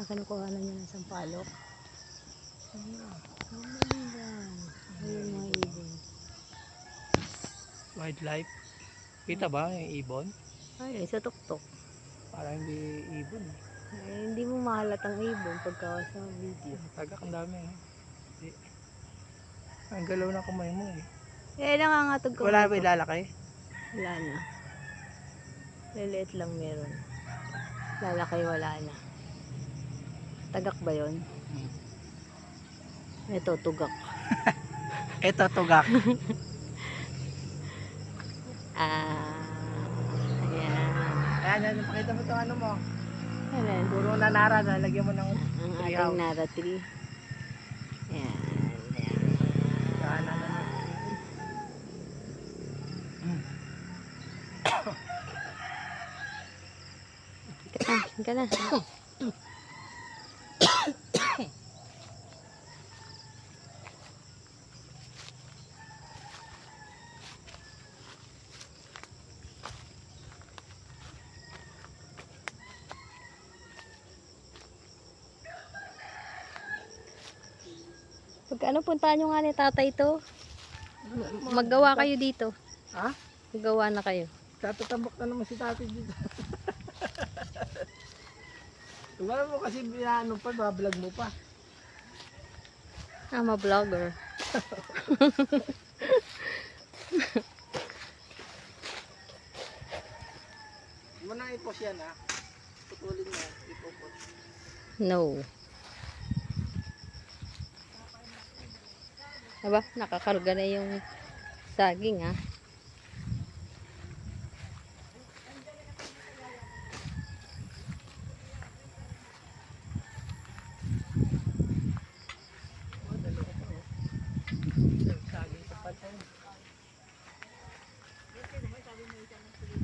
na kinukuha na niya ng sampalok. Ayun, ayun mga ibon. Wildlife. Kita ba yung ibon? Ay, sa tuktok. Parang hindi ibon. Ay, hindi mo mahalatang ibon pagka sa video. Tagak ang dami. Hindi. Ang galaw ng kamay mo eh. Eh, nangangatog ka. Wala ba ilalaki? Wala na. Liliit lang meron. Lalaki wala na. Tagak ba yun? Ito, tugak. Ito, tugak. Ayan. Ayan, pakita mo itong ano mo. Ayan. Puro na nara, nalagyan mo ng Ang ating nara tree. Ayan. Ayan. Ka na. Pag ano, puntahan nyo nga ni tatay to. Maggawa kayo dito. Ha? Maggawa na kayo. Tatatambak na naman si tatay dito. Wala mo kasi ano pa, vlog mo pa. I'm a vlogger. Mo nang ipos yan ha. Putulin mo, ipopos. No. Aba, nakakarga na yung saging ha.